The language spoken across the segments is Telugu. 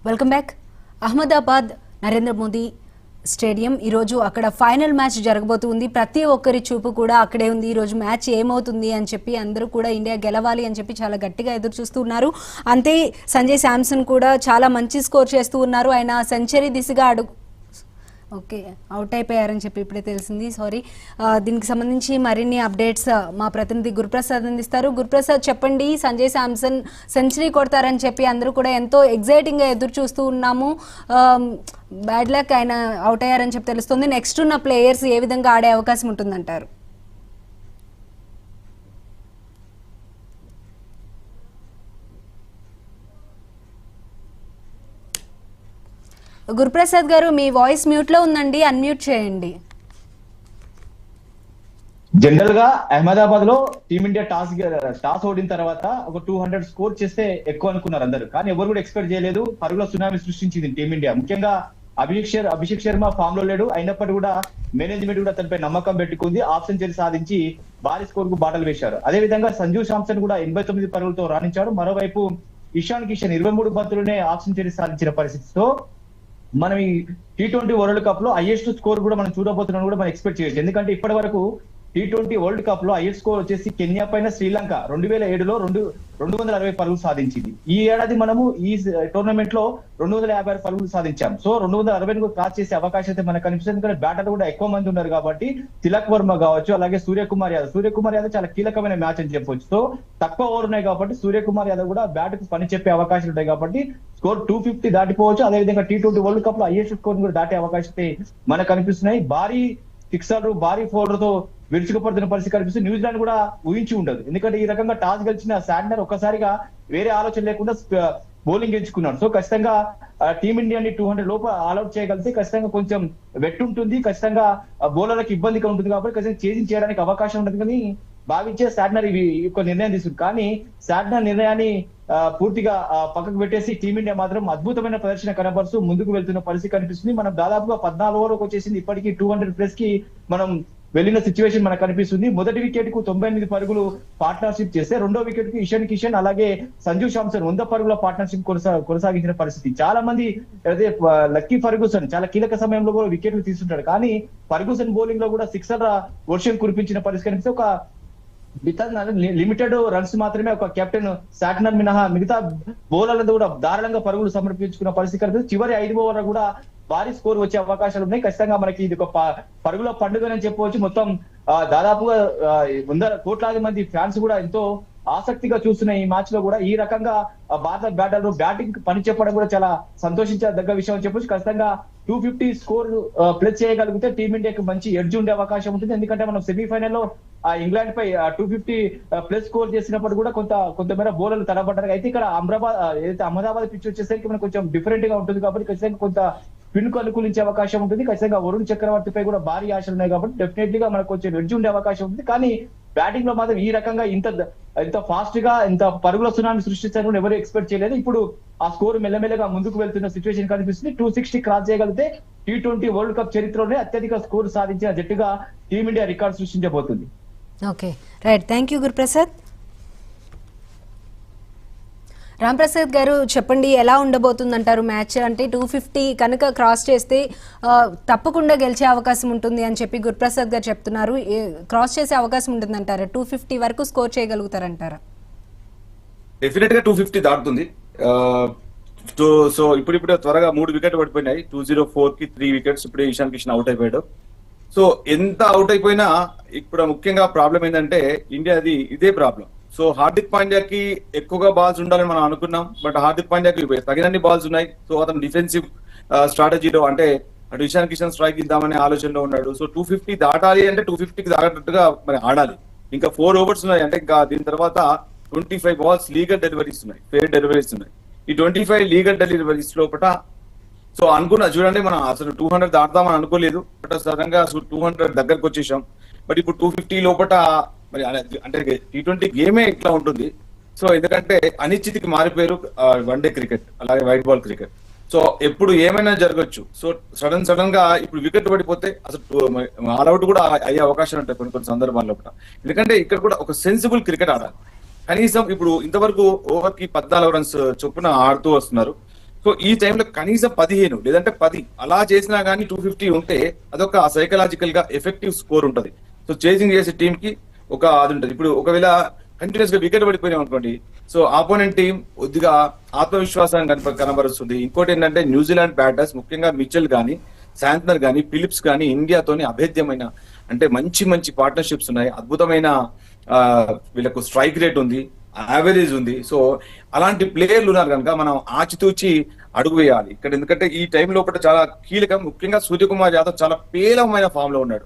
Welcome back. Ahmedabad Narendra Modi stadium ఈరోజు అక్కడ ఫైనల్ మ్యాచ్ జరగబోతుంది. ప్రతి ఒక్కరి చూపు కూడా అక్కడే ఉంది. ఈరోజు మ్యాచ్ ఏమవుతుంది అని చెప్పి అందరూ కూడా ఇండియా గెలవాలి అని చెప్పి చాలా గట్టిగా ఎదురు చూస్తూ ఉన్నారు. అంతే సంజయ్ శాంసన్ కూడా చాలా మంచి స్కోర్ చేస్తూ ఉన్నారు. ఆయన సెంచరీ దిశగా అవుట్ అయిపోయారని చెప్పి ఇప్పుడే తెలిసింది. సారీ. దీనికి సంబంధించి మరిన్ని అప్డేట్స్ మా ప్రతినిధి గురుప్రసాద్ అందిస్తారు. గురుప్రసాద్, చెప్పండి. సంజయ్ శాంసన్ సెంచరీ కొడతారని చెప్పి అందరూ కూడా ఎంతో ఎగ్జైటింగ్గా ఎదురు చూస్తూ ఉన్నాము. బ్యాడ్ లక్, ఆయన అవుట్ అయ్యారని చెప్పి తెలుస్తుంది. నెక్స్ట్ ఉన్న ప్లేయర్స్ ఏ విధంగా ఆడే అవకాశం ఉంటుందంటారు? గురుప్రసాద్ గారు, మీ వాయిస్ మ్యూట్ లో ఉందండి, అన్మ్యూట్ చేయండి. జనరల్ గా అహ్మదాబాద్ లో టీమిండియా టాస్ ఓడిన తర్వాత ఒక 200 స్కోర్ చేస్తే ఎక్కువ అనుకున్నారు అందరూ. కానీ ఎవరు కూడా ఎక్స్పెక్ట్ చేయలేదు. పరుగుల సునామీ సృష్టించింది టీమిండియా. ముఖ్యంగా అభిషేక్ శర్మ ఫామ్ లో లేడు. అయినప్పటికీ కూడా మేనేజ్మెంట్ కూడా తనపై నమ్మకం పెట్టుకుంది. హాఫ్ సెంచరీ సాధించి భారీ స్కోర్ కు బాటలు వేశారు. అదే విధంగా సంజు శాంసన్ కూడా 89 పరుగులతో రాణించాడు. మరోవైపు ఇషాన్ కిషన్ 23 బంతులునే హాఫ్ సెంచరీ సాధించిన పరిస్థితితో మనం ఈ T20 వరల్డ్ కప్ లో హైయెస్ట్ స్కోర్ కూడా మనం చూడబోతున్నాం కూడా మనం ఎక్స్పెక్ట్ చేయొచ్చు. ఎందుకంటే ఇప్పటి వరకు T20 వరల్డ్ కప్ లో హైయెస్ట్ స్కోర్ వచ్చేసి కెన్యా పైన శ్రీలంక 2007లో 260 పరుగులు సాధించింది. ఈ ఏడాది మనము ఈ టోర్నమెంట్ లో 256 పరుగులు సాధించాం. సో 260 క్రాస్ చేసే అవకాశం అయితే మనకు కనిపిస్తుంది. ఎందుకంటే బ్యాటర్లు కూడా ఎక్కువ మంది ఉన్నారు కాబట్టి తిలక్ వర్మ కావచ్చు, అలాగే సూర్యకుమార్ యాదవ్ చాలా కీలకమైన మ్యాచ్ అని చెప్పొచ్చు. సో తక్కువ ఓవర్ ఉన్నాయి కాబట్టి సూర్యకుమార్ యాదవ్ కూడా బ్యాట్ కు పని చెప్పే అవకాశాలు ఉంటాయి కాబట్టి స్కోర్ 250 దాటిపోవచ్చు. అదేవిధంగా T20 వరల్డ్ కప్ లో హైయెస్ట్ స్కోర్ కూడా దాటే అవకాశం మనకు కనిపిస్తున్నాయి. భారీ సిక్సర్లు, భారీ ఫోర్లతో విరుచుకుపడుతున్న పరిస్థితి కనిపిస్తుంది. న్యూజిలాండ్ కూడా ఊహించి ఉండదు. ఎందుకంటే ఈ రకంగా టాస్ గెలిచిన శాంట్నర్ ఒక్కసారిగా వేరే ఆలోచన లేకుండా బౌలింగ్ ఎంచుకున్నాడు. సో ఖచ్చితంగా టీమిండియాని 200 లోపు ఆల్అౌట్ చేయగలిగితే ఖచ్చితంగా కొంచెం వెట్ ఉంటుంది. ఖచ్చితంగా బౌలర్లకు ఇబ్బందిగా ఉంటుంది కాబట్టి ఖచ్చితంగా చేంజ్ చేయడానికి అవకాశం ఉంటుంది కానీ భావించే శాంట్నర్ ఇవి ఒక నిర్ణయం తీసుకుంది. కానీ శాంట్నర్ నిర్ణయాన్ని పూర్తిగా పక్కకు పెట్టేసి టీమిండియా మాత్రం అద్భుతమైన ప్రదర్శన కనబరుస్తూ ముందుకు వెళ్తున్న పరిస్థితి కనిపిస్తుంది. మనం దాదాపుగా 14 ఓవర్లకు వచ్చేసింది. ఇప్పటికీ 200+ కి మనం వెళ్ళిన సిచ్యువేషన్ మనకు కనిపిస్తుంది. మొదటి వికెట్ కు 98 పరుగులు పార్ట్నర్షిప్ చేస్తే రెండో వికెట్ కు ఇషాన్ కిషన్ అలాగే సంజు శాంసన్ 100 పరుగుల పార్ట్నర్షిప్ కొనసాగించిన పరిస్థితి. చాలా మంది అదే లక్కీ ఫర్గూసన్ చాలా కీలక సమయంలో కూడా వికెట్లు తీసుకుంటాడు. కానీ ఫర్గూసన్ బౌలింగ్ లో కూడా సిక్సర్ వర్షం కురిపించిన పరిస్థితి కనిపిస్తే ఒక లిమిటెడ్ రన్స్ మాత్రమే ఒక కెప్టెన్ శాంట్నర్ మినహా మిగతా బౌలర్లతో కూడా దారుణంగా పరుగులు సమర్పించుకున్న పరిస్థితి కనిపిస్తుంది. చివరి 5 ఓవర్లు కూడా భారీ స్కోర్ వచ్చే అవకాశాలు ఉన్నాయి. ఖచ్చితంగా మనకి ఇది ఒక పరుగుల పండుగని చెప్పవచ్చు. మొత్తం దాదాపుగా 100 కోట్లాది మంది ఫ్యాన్స్ కూడా ఎంతో ఆసక్తిగా చూస్తున్న ఈ మ్యాచ్ లో కూడా ఈ రకంగా భారత బ్యాటర్లు బ్యాటింగ్ పని చెప్పడం కూడా చాలా సంతోషించదగ్గ విషయం అని చెప్పొచ్చు. ఖచ్చితంగా 250 స్కోర్ ప్లస్ చేయగలిగితే టీమిండియాకి మంచి ఎడ్జ్ ఉండే అవకాశం ఉంటుంది. ఎందుకంటే మనం సెమీఫైనల్ లో ఇంగ్లాండ్ పై 250+ స్కోర్ చేసినప్పుడు కూడా కొంతమేర బౌలర్లు తడబడ్డారు. అయితే ఇక్కడ అహ్మదాబాద్ పిచ్ వచ్చేసరికి మనకు కొంచెం డిఫరెంట్ గా ఉంటుంది కాబట్టి ఖచ్చితంగా కొంత స్పిన్ కు అనుకూలించే అవకాశం ఉంటుంది. ఖచ్చితంగా వరుణ్ చక్రవర్తిపై కూడా భారీ ఆశలు ఉన్నాయి కాబట్టి డెఫినెట్లీగా మనకు కొంచెం ఎడ్జ్ ఉండే అవకాశం ఉంటుంది. కానీ బ్యాటింగ్ లో మాత్రం ఈ రకంగా ఇంత ఫాస్ట్ గా ఇంత పరుగుల సునామీ సృష్టించాలని ఎవరు ఎక్స్పెక్ట్ చేయలేదు. ఇప్పుడు ఆ స్కోర్ మెల్లమెల్లగా ముందుకు వెళ్తున్న సిచ్యువేషన్ కనిపిస్తుంది. 260 క్రాస్ చేయగలిగితే T20 వరల్డ్ కప్ చరిత్రలోనే అత్యధిక స్కోర్ సాధించిన జట్టుగా టీమిండియా రికార్డు సృష్టించబోతుంది. Okay, right. Thank you Guruprasad. Ramprasad garu, చెప్పండి, ఎలా ఉండబోతుందంటారు మ్యాచ్? అంటే 250 కనుక క్రాస్ చేస్తే తప్పకుండా గెలిచే అవకాశం ఉంటుంది అని చెప్పి గురుప్రసాద్ గారు చెప్తున్నారు. క్రాస్ చేసే అవకాశం ఉంటుందంటారా? 250 వరకు స్కోర్ చేయగలుగుతారంటారా? డెఫినెట్ గా 250 దాటుతుంది. సో ఇప్పుడు త్వరగా 3 వికెట్లు పడిపోయినాయి. 204 కి 3 వికెట్స్. ఇప్పుడే ఇషాన్ కిషన్ అవుట్ అయిపోయాడు. సో ఎంత అవుట్ అయిపోయినా ఇప్పుడు ముఖ్యంగా ప్రాబ్లం ఏంటంటే ఇండియాది ఇదే ప్రాబ్లం. సో హార్దిక్ పాండ్యాకి ఎక్కువగా బాల్స్ ఉండాలని మనం అనుకున్నాం. బట్ హార్దిక్ పాండ్యాకి తగినన్ని బాల్స్ ఉన్నాయి. సో అతను డిఫెన్సివ్ స్ట్రాటజీలో అంటే అటు ఇషాన్ కిషన్ స్ట్రైక్ ఇద్దామనే ఆలోచనలో ఉన్నాడు. సో 250 దాటాలి అంటే 250కి దాటట్టుగా మరి ఆడాలి. ఇంకా 4 ఓవర్స్ ఉన్నాయి. అంటే ఇంకా దీని తర్వాత 25 బాల్స్ లీగల్ డెలివరీస్ ఉన్నాయి, ఫెయిర్ డెలివరీస్ ఉన్నాయి. ఈ 25 లీగల్ డెలివరీస్ లోపల సో అనుకున్నా చూడండి, మనం అసలు 200 దాటుదామని అనుకోలేదు. బట్ సడన్ గా 200 దగ్గరకు వచ్చేసాం. బట్ ఇప్పుడు 250 లోపల మరి అంటే T20 గేమే ఇట్లా ఉంటుంది. సో ఎందుకంటే అనిశ్చితికి మారిపోయారు వన్డే క్రికెట్ అలాగే వైట్ బాల్ క్రికెట్. సో ఎప్పుడు ఏమైనా జరగచ్చు. సో సడన్ గా ఇప్పుడు వికెట్ పడిపోతే అసలు ఆల్అౌట్ కూడా అయ్యే అవకాశాలు ఉంటాయి కొన్ని సందర్భాల్లో కూడా. ఎందుకంటే ఇక్కడ కూడా ఒక సెన్సిబుల్ క్రికెట్ ఆడాలి. కనీసం ఇప్పుడు ఇంతవరకు ఓవర్ కి 14 రన్స్ చొప్పున ఆడుతూ వస్తున్నారు. సో ఈ టైంలో కనీసం 15 లేదంటే 10 అలా చేసినా కానీ 250 ఉంటే అదొక సైకలాజికల్ గా ఎఫెక్టివ్ స్కోర్ ఉంటది. సో చేసింగ్ చేసే టీం కి ఒక అది ఉంటుంది. ఇప్పుడు ఒకవేళ కంటిన్యూస్ గా వికెట్ పడిపోయినాం అనుకోండి, సో ఆపోనెంట్ టీం కొద్దిగా ఆత్మవిశ్వాసాన్ని కనబరుస్తుంది. ఇంకోటి ఏంటంటే న్యూజిలాండ్ బ్యాటర్స్ ముఖ్యంగా మిచెల్ గానీ, శాంట్నర్ గానీ, ఫిలిప్స్ గానీ ఇండియాతోని అభేద్యమైన అంటే మంచి మంచి పార్ట్నర్షిప్స్ ఉన్నాయి. అద్భుతమైన వీళ్ళకు స్ట్రైక్ రేట్ ఉంది, యావరేజ్ ఉంది. సో అలాంటి ప్లేయర్లు ఉన్నారు కనుక మనం ఆచితూచి అడుగు వేయాలి ఇక్కడ. ఎందుకంటే ఈ టైం లోపల చాలా కీలకం. ముఖ్యంగా సూర్యకుమార్ యాదవ్ చాలా పేలవమైన ఫామ్ లో ఉన్నాడు.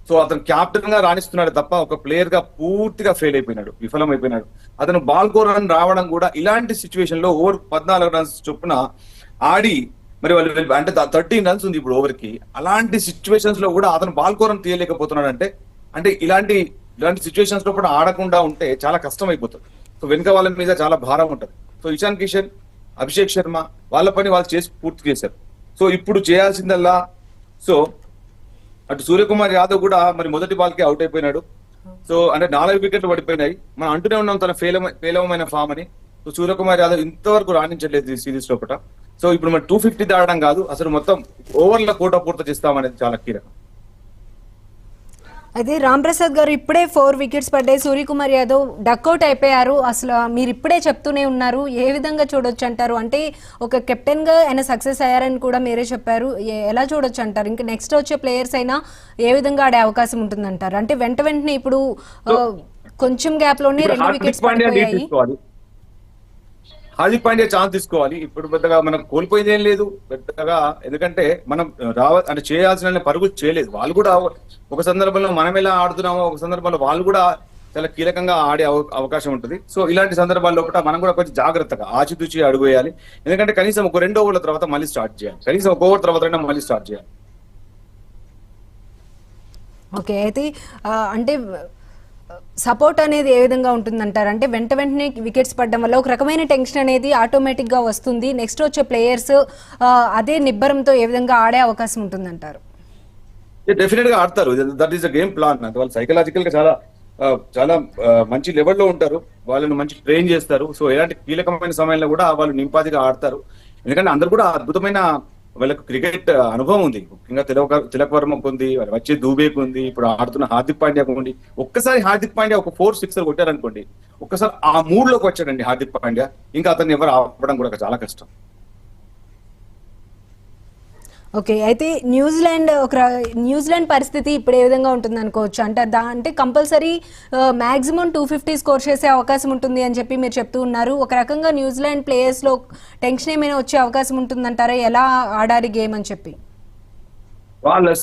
సో అతను క్యాప్టెన్ గా రాణిస్తున్నాడు తప్ప ఒక ప్లేయర్ గా పూర్తిగా ఫెయిల్ అయిపోయినాడు, విఫలం అయిపోయినాడు. అతను బాల్ కో రన్ రావడం కూడా ఇలాంటి సిచ్యువేషన్ లో ఓవర్ 14 రన్స్ చొప్పున ఆడి మరి వాళ్ళు అంటే 13 రన్స్ ఉంది ఇప్పుడు ఓవర్ కి. అలాంటి సిచ్యువేషన్స్ లో కూడా అతను బాల్ కో రన్ తీయలేకపోతున్నాడు అంటే ఇలాంటి సిచ్యువేషన్స్ లో కూడా ఆడకుండా ఉంటే చాలా కష్టం అయిపోతుంది. సో వెనుక వాళ్ళ మీద చాలా భారం ఉంటుంది. సో ఇషాన్ కిషన్, అభిషేక్ శర్మ వాళ్ళ పని వాళ్ళు చేసి పూర్తి చేశారు. సో ఇప్పుడు చేయాల్సిందల్లా సో అటు సూర్యకుమార్ యాదవ్ కూడా మరి మొదటి బాల్ కి అవుట్ అయిపోయినాడు. సో అంటే 4 వికెట్లు పడిపోయినాయి. మనం అంటూనే ఉన్నాం తన పేలవమైన ఫామ్ అని. సో సూర్యకుమార్ యాదవ్ ఇంతవరకు రాణించలేదు ఈ సిరీస్ లోపల. సో ఇప్పుడు మరి 250 దాడడం కాదు, అసలు మొత్తం ఓవర్ల కోట పూర్తి చేస్తామనేది చాలా కీలకం. అయితే రామ్ ప్రసాద్ గారు ఇప్పుడే 4 వికెట్స్ పడ్డాయి, సూర్యకుమార్ యాదవ్ డక్అవుట్ అయిపోయారు. అసలు మీరు ఇప్పుడే చెప్తూనే ఉన్నారు, ఏ విధంగా చూడొచ్చు అంటారు? అంటే ఒక కెప్టెన్ గా ఆయన సక్సెస్ అయ్యారని కూడా మీరే చెప్పారు. ఎలా చూడొచ్చు అంటారు? ఇంకా నెక్స్ట్ వచ్చే ప్లేయర్స్ అయినా ఏ విధంగా ఆడే అవకాశం ఉంటుందంటారు? అంటే వెంటనే ఇప్పుడు కొంచెం గ్యాప్ లోనే 2 వికెట్స్ పడిపోయాయి. హార్దిక్ పాండ్యా ఛాన్స్ తీసుకోవాలి. ఇప్పుడు పెద్దగా మనం కోల్పోయింది ఏం లేదు పెద్దగా, ఎందుకంటే మనం అంటే చేయాల్సిన పరుగులు చేయలేదు. వాళ్ళు కూడా ఒక సందర్భంలో మనం ఎలా ఆడుతున్నామో ఒక సందర్భంలో వాళ్ళు కూడా చాలా కీలకంగా ఆడే అవకాశం ఉంటుంది. సో ఇలాంటి సందర్భాల్లో కూడా మనం కూడా కొంచెం జాగ్రత్తగా ఆచితూచి అడుగు వేయాలి. ఎందుకంటే కనీసం ఒక 2 ఓవర్ల తర్వాత మళ్ళీ స్టార్ట్ చేయాలి, కనీసం 1 ఓవర్ తర్వాత మళ్ళీ స్టార్ట్ చేయాలి. ఓకే, అయితే అంటే సపోర్ట్ అనేది ఏ విధంగా ఉంటుందంటారు? అంటే వెంటనే వికెట్స్ పడడం వల్ల ఒక రకమైన టెన్షన్ అనేది ఆటోమేటిక్ గా వస్తుంది. నెక్స్ట్ వచ్చే ప్లేయర్స్ అదే నిబ్బరంతో ఏ విధంగా ఆడే అవకాశం ఉంటుందంటారు? డెఫినెట్ గా ఆడతారు. That is the game plan. వాళ్ళు సైకలాజికల్ గా చాలా మంచి లెవెల్లో ఉంటారు. వాళ్ళని మంచి ట్రైన్ చేస్తారు. సో ఎలాంటి కీలకమైన సమయంలో కూడా వాళ్ళు నింపాదిగా ఆడతారు. ఎందుకంటే అందరు కూడా అద్భుతమైన వాళ్ళకు క్రికెట్ అనుభవం ఉంది. ముఖ్యంగా తిలక్ వర్మకు ఉంది, వచ్చే దూబేకు ఉంది, ఇప్పుడు ఆడుతున్న హార్దిక్ పాండ్యాకు ఉంది. ఒక్కసారి హార్దిక్ పాండ్యా ఒక 4 సిక్సర్ కొట్టారనుకోండి, ఒక్కసారి ఆ మూడ్ లోకి వచ్చాడండి హార్దిక్ పాండ్యా, ఇంకా అతన్ని ఎవరు ఆపడం కూడా చాలా కష్టం. ఓకే, అయితే న్యూజిలాండ్ పరిస్థితి ఇప్పుడు ఏ విధంగా ఉంటుంది అనుకోవచ్చు? అంటే కంపల్సరీ మ్యాక్సిమం 250 స్కోర్ చేసే అవకాశం ఉంటుంది అని చెప్పి మీరు చెప్తూ ఉన్నారు. ఒక రకంగా న్యూజిలాండ్ ప్లేయర్స్ లో టెన్షన్ ఏమైనా వచ్చే అవకాశం ఉంటుందంటారా? ఎలా ఆడాలి గేమ్ అని చెప్పి? వాళ్ళ